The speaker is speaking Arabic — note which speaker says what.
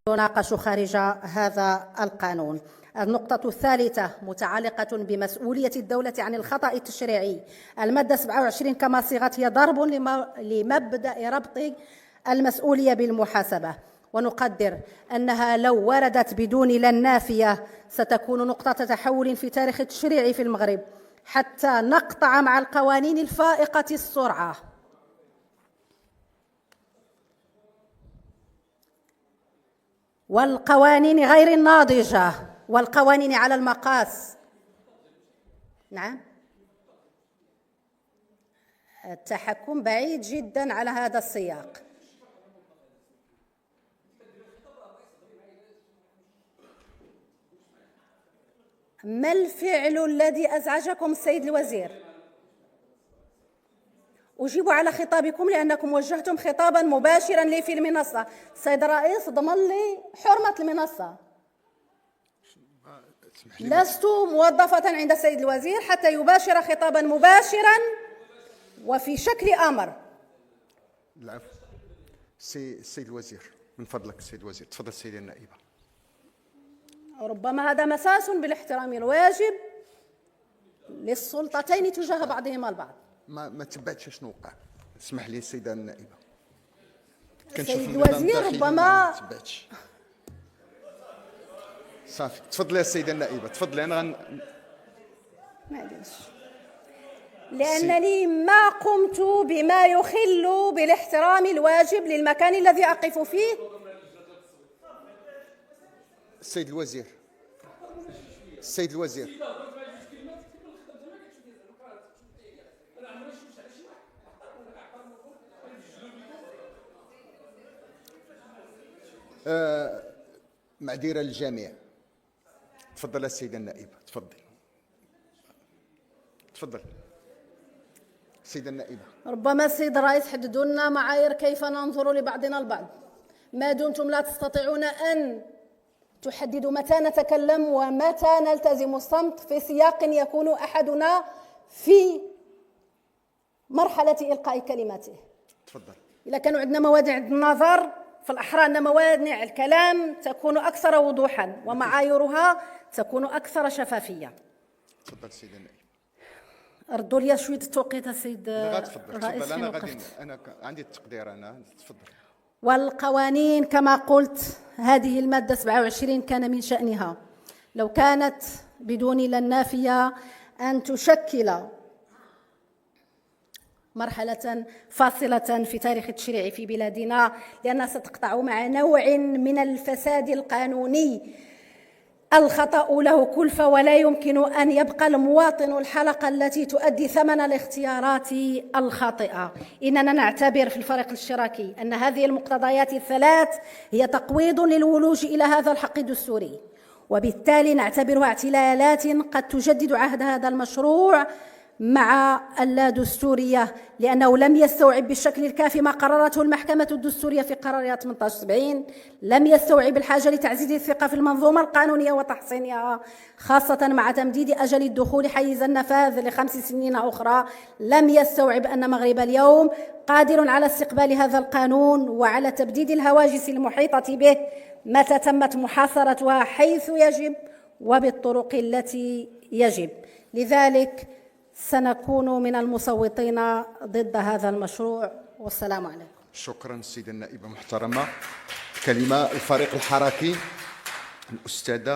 Speaker 1: يناقش خارج هذا القانون. النقطة الثالثة متعلقة بمسؤولية الدولة عن الخطأ التشريعي. المادة 27 كما صيغت هي ضرب لمبدأ ربط المسؤولية بالمحاسبة، ونقدر أنها لو وردت بدون لا نافية ستكون نقطة تحول في تاريخ التشريع في المغرب، حتى نقطع مع القوانين الفائقة السرعة والقوانين غير الناضجة والقوانين على المقاس. نعم، التحكم بعيد جدا على هذا السياق. ما الفعل الذي أزعجكم السيد الوزير؟ أجيب على خطابكم لأنكم وجهتم خطابا مباشرا لي في المنصة. السيد الرئيس ضمن لي حرمة المنصة. لست موظفة عند السيد الوزير حتى يباشر خطابا مباشرا وفي شكل أمر.
Speaker 2: العفو. السيد الوزير من فضلك. السيد الوزير تفضل. السيدة النائبة.
Speaker 1: ربما هذا مساس بالاحترام الواجب للسلطتين تجاه بعضهما البعض.
Speaker 2: ما تبعتش شنو وقع. اسمح لي السيدة النائبة.
Speaker 1: السيد الوزير ربما
Speaker 2: ما تبعتش. صافي تفضلي السيدة النائبة تفضلي. أنا
Speaker 1: معليش، لأنني ما قمت بما يخل بالاحترام الواجب للمكان الذي أقف فيه.
Speaker 2: السيد الوزير. السيد الوزير معذرة للجميع. تفضل السيدة النائبة. تفضل السيدة النائبة.
Speaker 1: ربما السيد الرئيس حددوا لنا معايير كيف ننظر لبعضنا البعض. ما دمتم لا تستطيعون أن تحددوا متى نتكلم ومتى نلتزم الصمت في سياق يكون أحدنا في مرحلة إلقاء كلماته.
Speaker 2: تفضل.
Speaker 1: إذا كانوا عندنا موانع النظر فالأحرى أن موانع الكلام تكون أكثر وضوحا ومعاييرها تكون أكثر شفافية.
Speaker 2: تفضل السيدة النائبة.
Speaker 1: ردوا لي شوية التوقيت السيد
Speaker 2: الرئيس. أنا عندي التقدير. أنا تفضل.
Speaker 1: والقوانين كما قلت هذه المادة 27 كان من شأنها لو كانت بدون لا نافية أن تشكل مرحلة فاصلة في تاريخ التشريع في بلادنا، لأنها ستقطع مع نوع من الفساد القانوني. الخطأ له كلفة ولا يمكن أن يبقى المواطن الحلقة التي تؤدي ثمن الاختيارات الخاطئة. إننا نعتبر في الفريق الاشتراكي أن هذه المقتضيات الثلاث هي تقويض للولوج إلى هذا الحق الدستوري، وبالتالي نعتبرها اعتلالات قد تجدد عهد هذا المشروع مع اللادستورية، لأنه لم يستوعب بالشكل الكافي ما قررته المحكمة الدستورية في قرارها 18/70. لم يستوعب الحاجة لتعزيز الثقة في المنظومة القانونية وتحسينها، خاصة مع تمديد أجل الدخول حيز النفاذ ل5 سنين أخرى. لم يستوعب أن مغرب اليوم قادر على استقبال هذا القانون وعلى تبديد الهواجس المحيطة به متى تمت محاصرتها حيث يجب وبالطرق التي يجب. لذلك سنكون من المصوتين ضد هذا المشروع، والسلام عليكم.
Speaker 2: شكرا السيدة النائبة محترمة. كلمة الفريق الحركي الأستاذة